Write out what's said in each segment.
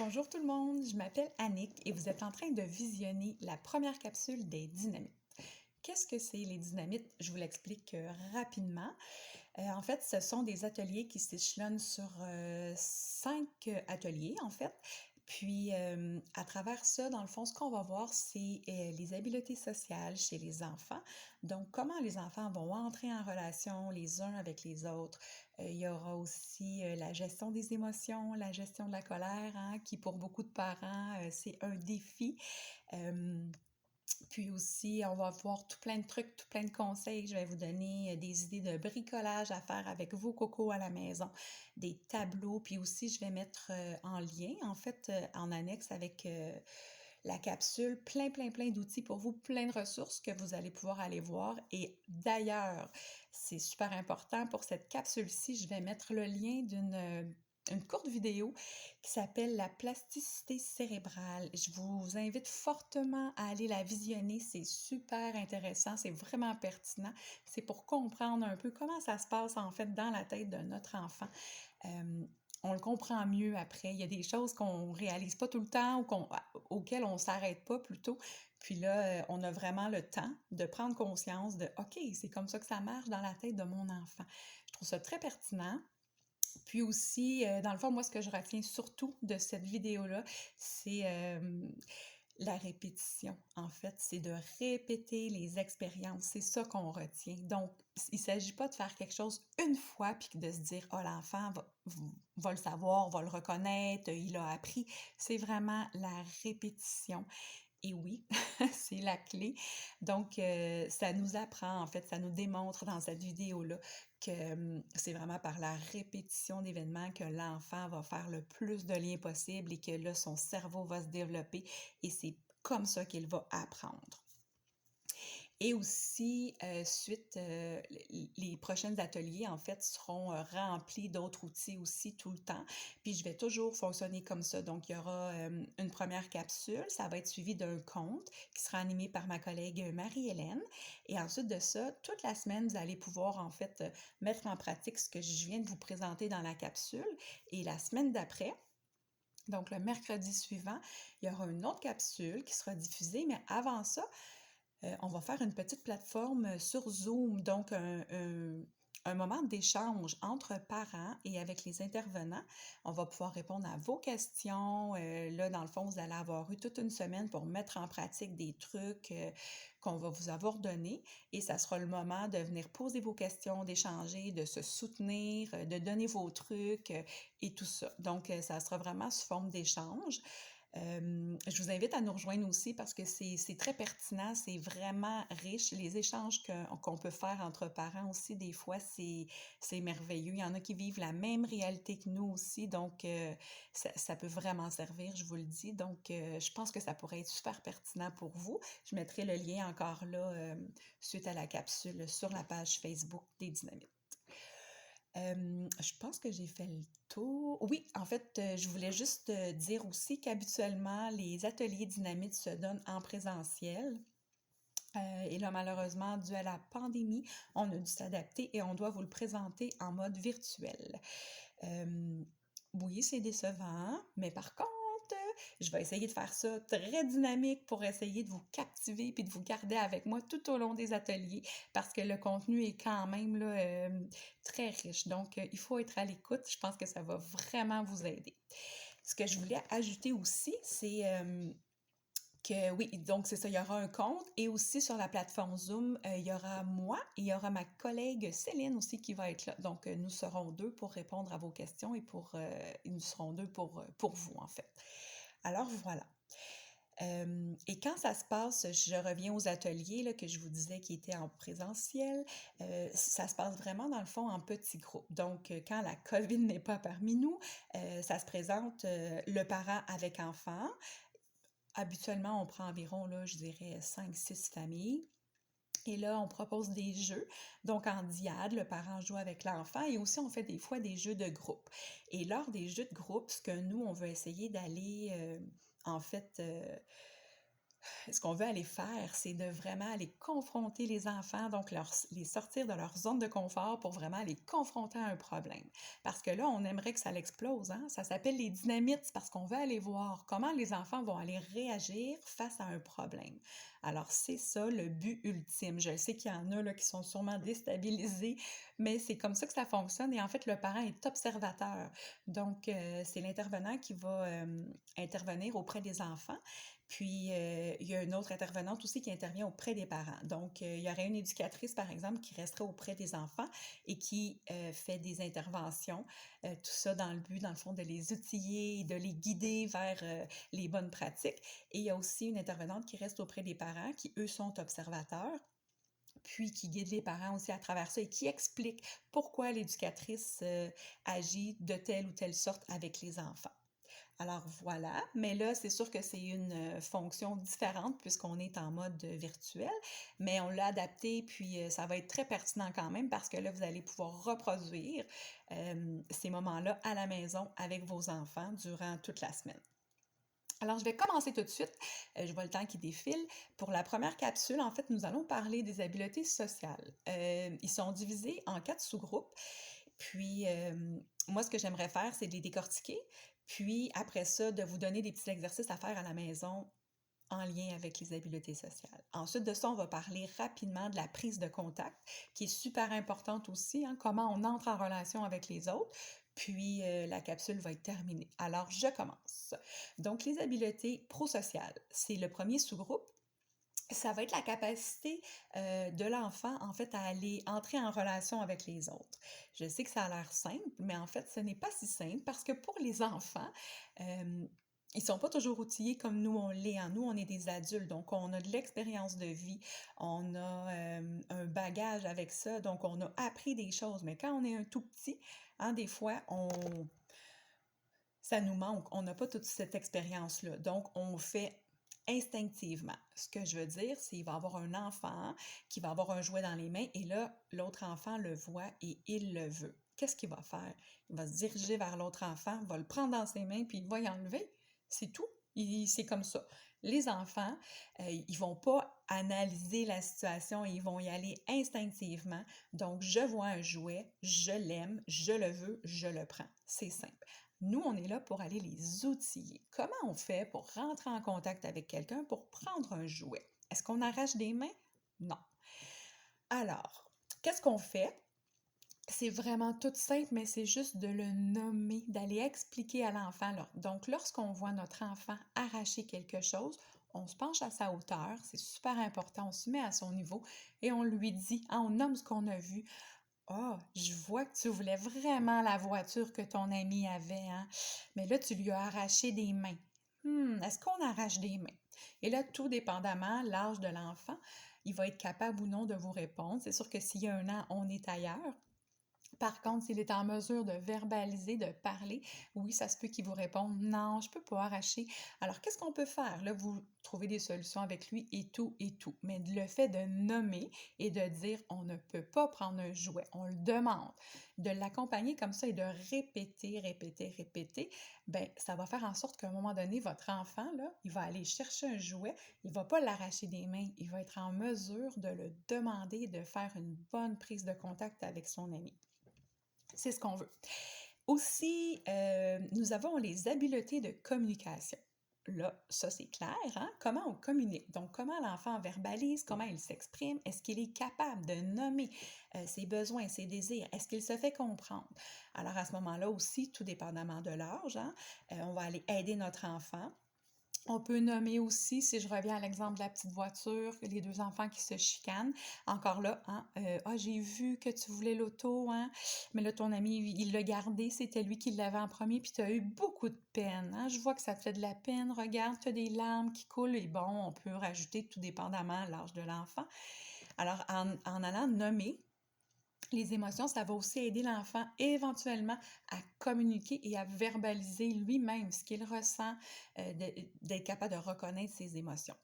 Bonjour tout le monde, je m'appelle Annick et vous êtes en train de visionner la première capsule des dynamites. Qu'est-ce que c'est les dynamites? Je vous l'explique rapidement. En fait, ce sont des ateliers qui s'échelonnent sur 5 ateliers, en fait. Puis, à travers ça, dans le fond, ce qu'on va voir, c'est les habiletés sociales chez les enfants. Donc, comment les enfants vont entrer en relation les uns avec les autres. Il y aura aussi la gestion des émotions, la gestion de la colère, hein, qui pour beaucoup de parents, c'est un défi. Euh, Puis aussi, on va voir tout plein de trucs, tout plein de conseils. Je vais vous donner des idées de bricolage à faire avec vos cocos à la maison, des tableaux. Puis aussi, je vais mettre en lien, en fait, en annexe avec la capsule, plein d'outils pour vous, plein de ressources que vous allez pouvoir aller voir. Et d'ailleurs, c'est super important pour cette capsule-ci, je vais mettre le lien une courte vidéo qui s'appelle La plasticité cérébrale. Je vous invite fortement à aller la visionner. C'est super intéressant, c'est vraiment pertinent. C'est pour comprendre un peu comment ça se passe en fait dans la tête de notre enfant. On le comprend mieux après. Il y a des choses qu'on réalise pas tout le temps ou auxquelles on s'arrête pas plutôt. Puis là, on a vraiment le temps de prendre conscience de OK, c'est comme ça que ça marche dans la tête de mon enfant. Je trouve ça très pertinent. Puis aussi, dans le fond, moi, ce que je retiens surtout de cette vidéo-là, c'est la répétition. En fait, c'est de répéter les expériences. C'est ça qu'on retient. Donc, il ne s'agit pas de faire quelque chose une fois puis de se dire, oh, l'enfant va le savoir, va le reconnaître, il a appris. C'est vraiment la répétition. Et oui, c'est la clé. Donc, ça nous apprend, en fait, ça nous démontre dans cette vidéo-là que c'est vraiment par la répétition d'événements que l'enfant va faire le plus de liens possible et que là, son cerveau va se développer et c'est comme ça qu'il va apprendre. Et aussi, suite, les prochains ateliers, en fait, seront remplis d'autres outils aussi tout le temps. Puis, je vais toujours fonctionner comme ça. Donc, il y aura une première capsule. Ça va être suivi d'un conte qui sera animé par ma collègue Marie-Hélène. Et ensuite de ça, toute la semaine, vous allez pouvoir, en fait, mettre en pratique ce que je viens de vous présenter dans la capsule. Et la semaine d'après, donc le mercredi suivant, il y aura une autre capsule qui sera diffusée. Mais avant ça, on va faire une petite plateforme sur Zoom, donc un moment d'échange entre parents et avec les intervenants. On va pouvoir répondre à vos questions. Là, dans le fond, vous allez avoir eu toute une semaine pour mettre en pratique des trucs qu'on va vous avoir donnés. Et ça sera le moment de venir poser vos questions, d'échanger, de se soutenir, de donner vos trucs et tout ça. Donc, ça sera vraiment sous forme d'échange. Je vous invite à nous rejoindre aussi parce que c'est très pertinent, c'est vraiment riche. Les échanges qu'on peut faire entre parents aussi, des fois, c'est merveilleux. Il y en a qui vivent la même réalité que nous aussi, donc ça peut vraiment servir, je vous le dis. Donc, je pense que ça pourrait être super pertinent pour vous. Je mettrai le lien encore là, suite à la capsule, sur la page Facebook des Dynamites. Je pense que j'ai fait le tour. Oui, en fait, je voulais juste dire aussi qu'habituellement, les ateliers dynamites se donnent en présentiel. Et là, malheureusement, dû à la pandémie, on a dû s'adapter et on doit vous le présenter en mode virtuel. Oui, c'est décevant, mais par contre, je vais essayer de faire ça très dynamique pour essayer de vous captiver puis de vous garder avec moi tout au long des ateliers parce que le contenu est quand même là, très riche. Donc, il faut être à l'écoute. Je pense que ça va vraiment vous aider. Ce que je voulais ajouter aussi, c'est que oui, donc c'est ça, il y aura un compte et aussi sur la plateforme Zoom, il y aura moi et il y aura ma collègue Céline aussi qui va être là. Donc, nous serons deux pour répondre à vos questions et nous serons deux pour vous, en fait. Alors, voilà. Et quand ça se passe, je reviens aux ateliers là, que je vous disais qui étaient en présentiel, ça se passe vraiment dans le fond en petits groupes. Donc, quand la COVID n'est pas parmi nous, ça se présente le parent avec enfant. Habituellement, on prend environ, là, je dirais, 5-6 familles. Et là, on propose des jeux. Donc, en diade, le parent joue avec l'enfant et aussi, on fait des fois des jeux de groupe. Et lors des jeux de groupe, ce que nous, on veut essayer d'aller, en fait, ce qu'on veut aller faire, c'est de vraiment aller confronter les enfants, donc les sortir de leur zone de confort pour vraiment les confronter à un problème. Parce que là, on aimerait que ça l'explose, hein? Ça s'appelle les dynamites, c'est parce qu'on veut aller voir comment les enfants vont aller réagir face à un problème. Alors, c'est ça le but ultime. Je sais qu'il y en a là, qui sont sûrement déstabilisés, mais c'est comme ça que ça fonctionne. Et en fait, le parent est observateur. Donc, c'est l'intervenant qui va intervenir auprès des enfants. Puis, il y a une autre intervenante aussi qui intervient auprès des parents. Donc, il y aurait une éducatrice, par exemple, qui resterait auprès des enfants et qui fait des interventions, tout ça dans le but, dans le fond, de les outiller et de les guider vers les bonnes pratiques. Et il y a aussi une intervenante qui reste auprès des parents, qui, eux, sont observateurs, puis qui guide les parents aussi à travers ça et qui explique pourquoi l'éducatrice agit de telle ou telle sorte avec les enfants. Alors voilà, mais là, c'est sûr que c'est une fonction différente puisqu'on est en mode virtuel, mais on l'a adapté, puis ça va être très pertinent quand même parce que là, vous allez pouvoir reproduire ces moments-là à la maison avec vos enfants durant toute la semaine. Alors, je vais commencer tout de suite. Je vois le temps qui défile. Pour la première capsule, en fait, nous allons parler des habiletés sociales. Ils sont divisés en 4 sous-groupes. Puis, moi, ce que j'aimerais faire, c'est de les décortiquer. Puis, après ça, de vous donner des petits exercices à faire à la maison en lien avec les habiletés sociales. Ensuite de ça, on va parler rapidement de la prise de contact, qui est super importante aussi, hein, comment on entre en relation avec les autres. Puis, la capsule va être terminée. Alors, je commence. Donc, les habiletés prosociales, c'est le premier sous-groupe. Ça va être la capacité de l'enfant, en fait, à aller entrer en relation avec les autres. Je sais que ça a l'air simple, mais en fait, ce n'est pas si simple parce que pour les enfants, ils sont pas toujours outillés comme nous, on l'est. Hein. Nous, on est des adultes, donc on a de l'expérience de vie, on a un bagage avec ça, donc on a appris des choses. Mais quand on est un tout petit, hein, des fois, ça nous manque. On n'a pas toute cette expérience-là. Donc, on fait instinctivement. Ce que je veux dire, c'est qu'il va y avoir un enfant qui va avoir un jouet dans les mains et là, l'autre enfant le voit et il le veut. Qu'est-ce qu'il va faire? Il va se diriger vers l'autre enfant, va le prendre dans ses mains puis il va y enlever. C'est tout. C'est comme ça. Les enfants, ils vont pas analyser la situation, ils vont y aller instinctivement. Donc, je vois un jouet, je l'aime, je le veux, je le prends. C'est simple. Nous, on est là pour aller les outiller. Comment on fait pour rentrer en contact avec quelqu'un pour prendre un jouet? Est-ce qu'on arrache des mains? Non. Alors, qu'est-ce qu'on fait? C'est vraiment tout simple, mais c'est juste de le nommer, d'aller expliquer à l'enfant. Donc, lorsqu'on voit notre enfant arracher quelque chose, on se penche à sa hauteur, c'est super important, on se met à son niveau et on lui dit, hein, on nomme ce qu'on a vu. Ah, je vois que tu voulais vraiment la voiture que ton ami avait, hein? Mais là, tu lui as arraché des mains. Est-ce qu'on arrache des mains? Et là, tout dépendamment l'âge de l'enfant, il va être capable ou non de vous répondre. C'est sûr que s'il y a un an, on est ailleurs. Par contre, s'il est en mesure de verbaliser, de parler, oui, ça se peut qu'il vous réponde non, je peux pas arracher. Alors, qu'est-ce qu'on peut faire? Là, vous trouvez des solutions avec lui et tout et tout. Mais le fait de nommer et de dire on ne peut pas prendre un jouet, on le demande, de l'accompagner comme ça et de répéter, répéter, répéter, ben ça va faire en sorte qu'à un moment donné, votre enfant, là, il va aller chercher un jouet, il va pas l'arracher des mains, il va être en mesure de le demander, de faire une bonne prise de contact avec son ami. C'est ce qu'on veut. Aussi, nous avons les habiletés de communication. Là, ça c'est clair, hein? Comment on communique. Donc, comment l'enfant verbalise, comment il s'exprime, est-ce qu'il est capable de nommer ses besoins, ses désirs, est-ce qu'il se fait comprendre? Alors, à ce moment-là aussi, tout dépendamment de l'âge, hein, on va aller aider notre enfant. On peut nommer aussi, si je reviens à l'exemple de la petite voiture, les deux enfants qui se chicanent. Encore là, hein, ah, j'ai vu que tu voulais l'auto, hein, mais là, ton ami, il l'a gardé, c'était lui qui l'avait en premier, puis tu as eu beaucoup de peine. Hein? Je vois que ça te fait de la peine, regarde, tu as des larmes qui coulent, et bon, on peut rajouter tout dépendamment l'âge de l'enfant. Alors, en allant nommer, les émotions, ça va aussi aider l'enfant éventuellement à communiquer et à verbaliser lui-même ce qu'il ressent, d'être capable de reconnaître ses émotions.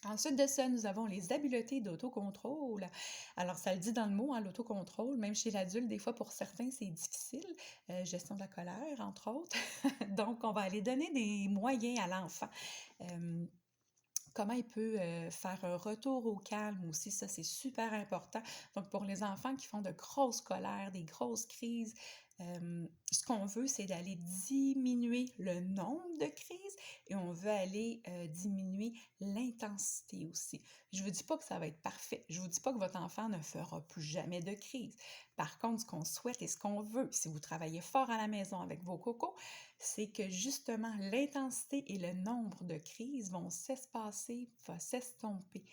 Ensuite de ça, nous avons les habiletés d'autocontrôle. Alors, ça le dit dans le mot, hein, l'autocontrôle, même chez l'adulte, des fois pour certains, c'est difficile. Gestion de la colère, entre autres. Donc, on va aller donner des moyens à l'enfant. comment il peut faire un retour au calme aussi, ça c'est super important. Donc pour les enfants qui font de grosses colères, des grosses crises, ce qu'on veut, c'est d'aller diminuer le nombre de crises et on veut aller diminuer l'intensité aussi. Je ne vous dis pas que ça va être parfait. Je ne vous dis pas que votre enfant ne fera plus jamais de crise. Par contre, ce qu'on souhaite et ce qu'on veut, si vous travaillez fort à la maison avec vos cocos, c'est que justement l'intensité et le nombre de crises vont s'espacer, va s'estomper.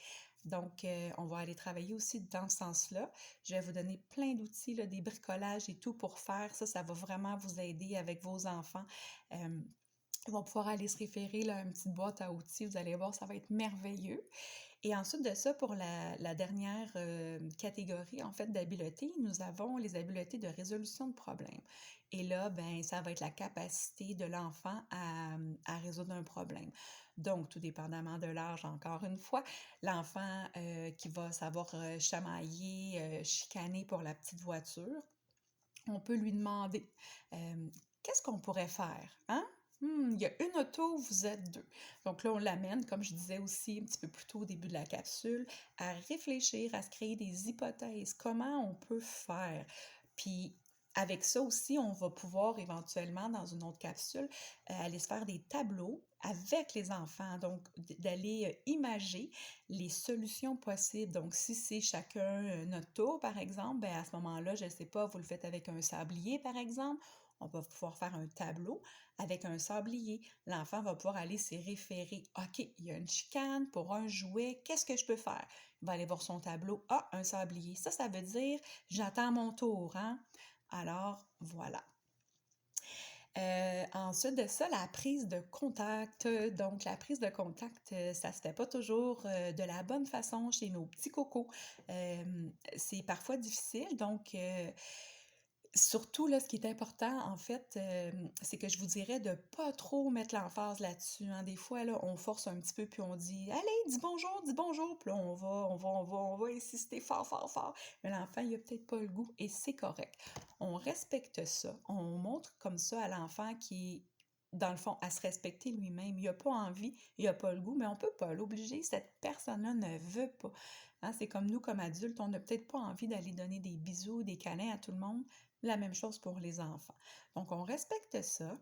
Donc, on va aller travailler aussi dans ce sens-là. Je vais vous donner plein d'outils, là, des bricolages et tout pour faire ça. Ça va vraiment vous aider avec vos enfants. Ils vont pouvoir aller se référer là, à une petite boîte à outils. Vous allez voir, ça va être merveilleux. Et ensuite de ça, pour la dernière catégorie en fait d'habiletés, nous avons les habiletés de résolution de problèmes. Et là, ben, ça va être la capacité de l'enfant à résoudre un problème. Donc, tout dépendamment de l'âge, encore une fois, l'enfant qui va savoir chamailler, chicaner pour la petite voiture, on peut lui demander qu'est-ce qu'on pourrait faire, hein? Il y a une auto, vous êtes deux. Donc là, on l'amène, comme je disais aussi un petit peu plus tôt au début de la capsule, à réfléchir, à se créer des hypothèses. Comment on peut faire? Puis avec ça aussi, on va pouvoir éventuellement, dans une autre capsule, aller se faire des tableaux avec les enfants. Donc, d'aller imager les solutions possibles. Donc, si c'est chacun notre tour, par exemple, ben à ce moment-là, je ne sais pas, vous le faites avec un sablier, par exemple, on va pouvoir faire un tableau avec un sablier. L'enfant va pouvoir aller s'y référer. OK, il y a une chicane pour un jouet, qu'est-ce que je peux faire? Il va aller voir son tableau. Ah, un sablier. Ça veut dire j'attends mon tour, hein? Alors, voilà. Ensuite de ça, la prise de contact. Donc, la prise de contact, ça se fait pas toujours de la bonne façon chez nos petits cocos. C'est parfois difficile, donc surtout, là, ce qui est important, en fait, c'est que je vous dirais de pas trop mettre l'emphase là-dessus, hein. Des fois, là, on force un petit peu, puis on dit: «Allez, dis bonjour», puis là, on va insister fort, fort, fort. Mais l'enfant, il a peut-être pas le goût et c'est correct. On respecte ça. On montre comme ça à l'enfant qui, dans le fond, à se respecter lui-même. Il a pas envie, il a pas le goût, mais on peut pas l'obliger. Cette personne-là ne veut pas. Hein, c'est comme nous, comme adultes, on n'a peut-être pas envie d'aller donner des bisous, des câlins à tout le monde. La même chose pour les enfants. Donc, on respecte ça,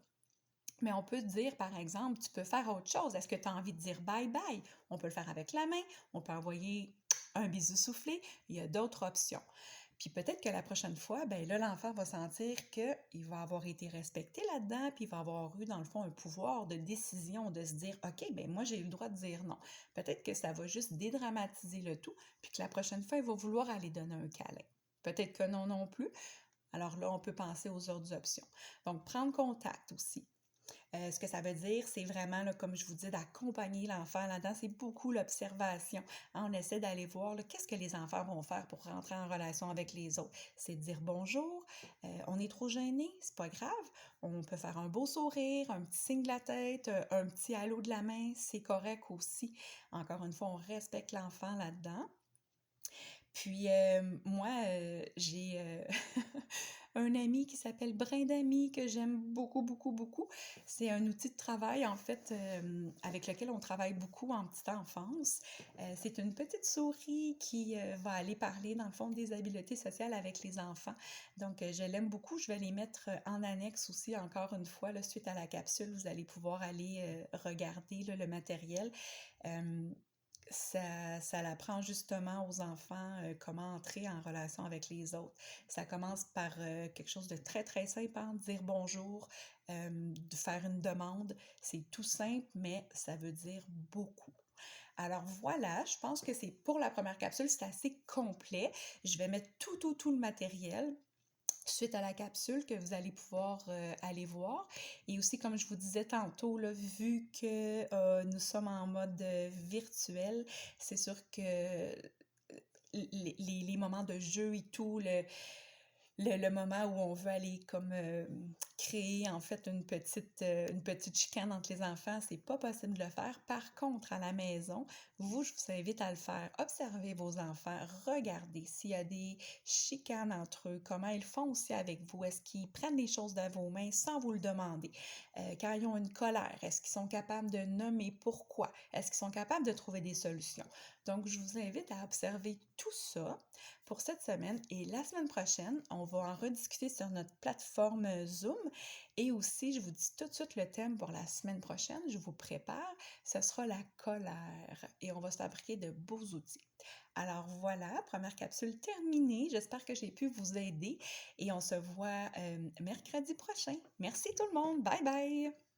mais on peut dire, par exemple, tu peux faire autre chose. Est-ce que tu as envie de dire bye-bye? On peut le faire avec la main, on peut envoyer un bisou soufflé, il y a d'autres options. Puis peut-être que la prochaine fois, ben là, l'enfant va sentir qu'il va avoir été respecté là-dedans, puis il va avoir eu, dans le fond, un pouvoir de décision, de se dire, OK, ben moi, j'ai eu le droit de dire non. Peut-être que ça va juste dédramatiser le tout, puis que la prochaine fois, il va vouloir aller donner un câlin. Peut-être que non non plus, alors là, on peut penser aux autres options. Donc, prendre contact aussi. Ce que ça veut dire, c'est vraiment, là, comme je vous dis, d'accompagner l'enfant là-dedans. C'est beaucoup l'observation. Hein, on essaie d'aller voir qu'est-ce que les enfants vont faire pour rentrer en relation avec les autres. C'est de dire bonjour, on est trop gêné, c'est pas grave. On peut faire un beau sourire, un petit signe de la tête, un petit halo de la main, c'est correct aussi. Encore une fois, on respecte l'enfant là-dedans. Puis moi, j'ai un ami qui s'appelle Brin d'Ami que j'aime beaucoup, beaucoup, beaucoup. C'est un outil de travail, en fait, avec lequel on travaille beaucoup en petite enfance. C'est une petite souris qui va aller parler, dans le fond, des habiletés sociales avec les enfants. Donc, je l'aime beaucoup. Je vais les mettre en annexe aussi, encore une fois, là, suite à la capsule. Vous allez pouvoir aller regarder là, le matériel. Ça l'apprend justement aux enfants comment entrer en relation avec les autres. Ça commence par quelque chose de très, très simple, hein, dire bonjour, de faire une demande. C'est tout simple, mais ça veut dire beaucoup. Alors voilà, je pense que c'est pour la première capsule, c'est assez complet. Je vais mettre tout le matériel suite à la capsule que vous allez pouvoir aller voir. Et aussi, comme je vous disais tantôt, là, vu que nous sommes en mode virtuel, c'est sûr que les moments de jeu et tout, le moment où on veut aller comme créer en fait une petite chicane entre les enfants, c'est pas possible de le faire. Par contre, à la maison, vous, je vous invite à le faire. Observez vos enfants, regardez s'il y a des chicanes entre eux, comment ils font aussi avec vous. Est-ce qu'ils prennent les choses dans vos mains sans vous le demander? Quand ils ont une colère, est-ce qu'ils sont capables de nommer pourquoi? Est-ce qu'ils sont capables de trouver des solutions? Donc, je vous invite à observer tout ça pour cette semaine et la semaine prochaine, on va en rediscuter sur notre plateforme Zoom et aussi, je vous dis tout de suite le thème pour la semaine prochaine, je vous prépare, ce sera la colère et on va se fabriquer de beaux outils. Alors voilà, première capsule terminée. J'espère que j'ai pu vous aider et on se voit mercredi prochain. Merci tout le monde. Bye bye!